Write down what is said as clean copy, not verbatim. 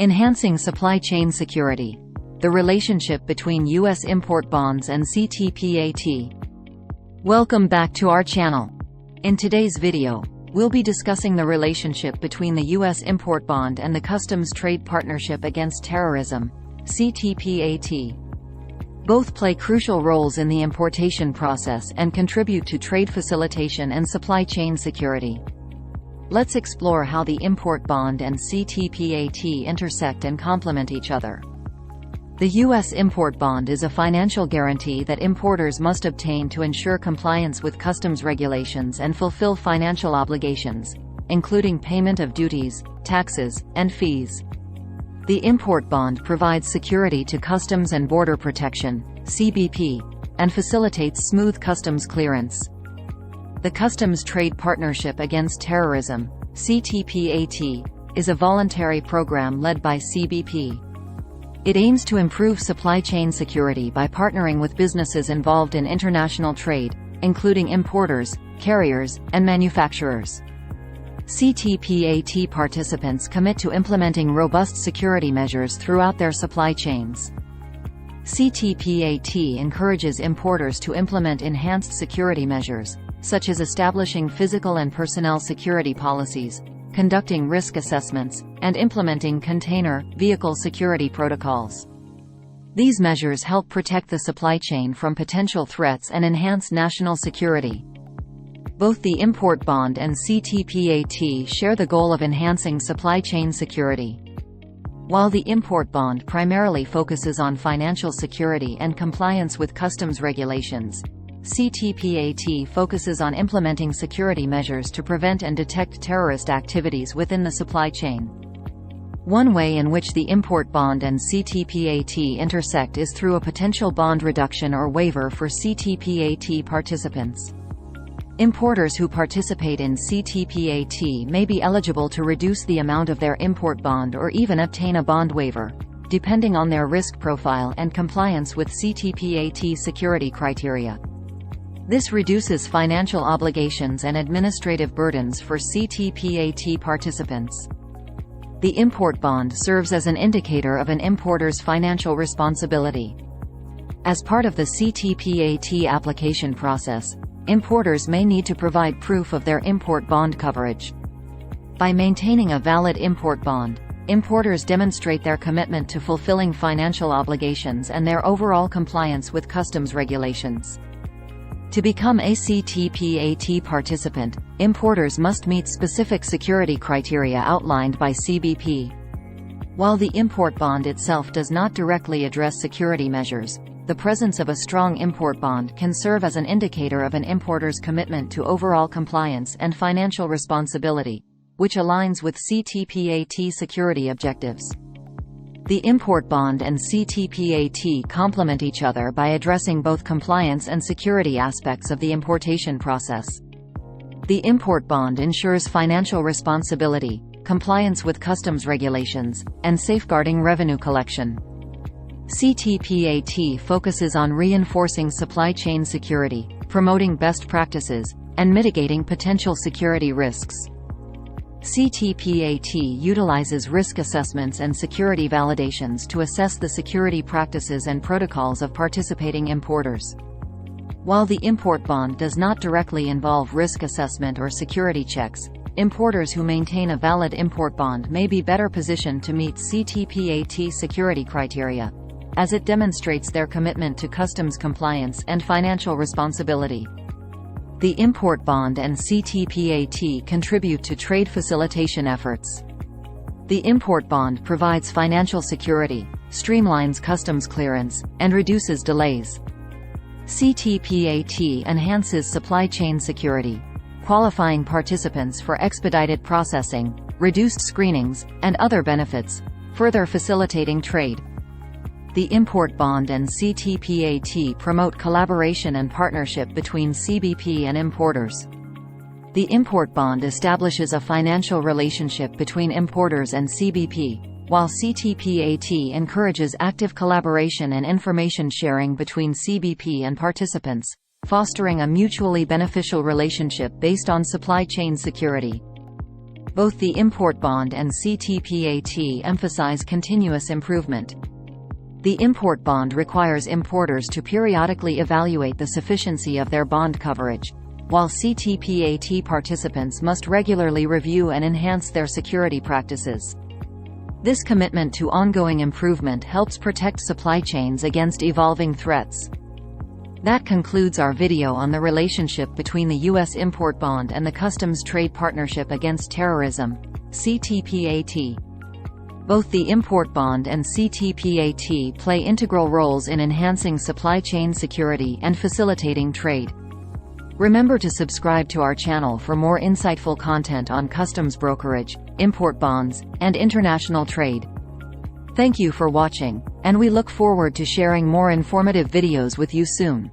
Enhancing supply chain security. The relationship between U.S. import bonds and C-TPAT. Welcome back to our channel. In today's video, we'll be discussing the relationship between the U.S. import bond and the Customs Trade Partnership Against Terrorism, C-TPAT. Both play crucial roles in the importation process and contribute to trade facilitation and supply chain security. Let's explore how the import bond and C-TPAT intersect and complement each other. The U.S. import bond is a financial guarantee that importers must obtain to ensure compliance with customs regulations and fulfill financial obligations, including payment of duties, taxes, and fees. The import bond provides security to Customs and Border Protection (CBP) and facilitates smooth customs clearance. The Customs Trade Partnership Against Terrorism (C-TPAT) is a voluntary program led by CBP. It aims to improve supply chain security by partnering with businesses involved in international trade, including importers, carriers, and manufacturers. C-TPAT participants commit to implementing robust security measures throughout their supply chains. C-TPAT encourages importers to implement enhanced security measures, such as establishing physical and personnel security policies, conducting risk assessments, and implementing container, vehicle security protocols. These measures help protect the supply chain from potential threats and enhance national security. Both the import bond and C-TPAT share the goal of enhancing supply chain security. While the import bond primarily focuses on financial security and compliance with customs regulations, C-TPAT focuses on implementing security measures to prevent and detect terrorist activities within the supply chain. One way in which the import bond and C-TPAT intersect is through a potential bond reduction or waiver for C-TPAT participants. Importers who participate in C-TPAT may be eligible to reduce the amount of their import bond or even obtain a bond waiver, depending on their risk profile and compliance with C-TPAT security criteria. This reduces financial obligations and administrative burdens for C-TPAT participants. The import bond serves as an indicator of an importer's financial responsibility. As part of the C-TPAT application process, importers may need to provide proof of their import bond coverage. By maintaining a valid import bond, importers demonstrate their commitment to fulfilling financial obligations and their overall compliance with customs regulations. To become a C-TPAT participant, importers must meet specific security criteria outlined by CBP. While the import bond itself does not directly address security measures, the presence of a strong import bond can serve as an indicator of an importer's commitment to overall compliance and financial responsibility, which aligns with C-TPAT security objectives. The import bond and C-TPAT complement each other by addressing both compliance and security aspects of the importation process. The import bond ensures financial responsibility, compliance with customs regulations, and safeguarding revenue collection. C-TPAT focuses on reinforcing supply chain security, promoting best practices, and mitigating potential security risks. C-TPAT utilizes risk assessments and security validations to assess the security practices and protocols of participating importers. While the import bond does not directly involve risk assessment or security checks, importers who maintain a valid import bond may be better positioned to meet C-TPAT security criteria, as it demonstrates their commitment to customs compliance and financial responsibility. The import bond and C-TPAT contribute to trade facilitation efforts. The import bond provides financial security, streamlines customs clearance, and reduces delays. C-TPAT enhances supply chain security, qualifying participants for expedited processing, reduced screenings, and other benefits, further facilitating trade. The import bond and C-TPAT promote collaboration and partnership between CBP and importers. The import bond establishes a financial relationship between importers and CBP, while C-TPAT encourages active collaboration and information sharing between CBP and participants, fostering a mutually beneficial relationship based on supply chain security. Both the import bond and C-TPAT emphasize continuous improvement. The import bond requires importers to periodically evaluate the sufficiency of their bond coverage, while C-TPAT participants must regularly review and enhance their security practices. This commitment to ongoing improvement helps protect supply chains against evolving threats. That concludes our video on the relationship between the U.S. import bond and the Customs Trade Partnership Against Terrorism, C-TPAT. Both the import bond and C-TPAT play integral roles in enhancing supply chain security and facilitating trade. Remember to subscribe to our channel for more insightful content on customs brokerage, import bonds, and international trade. Thank you for watching, and we look forward to sharing more informative videos with you soon.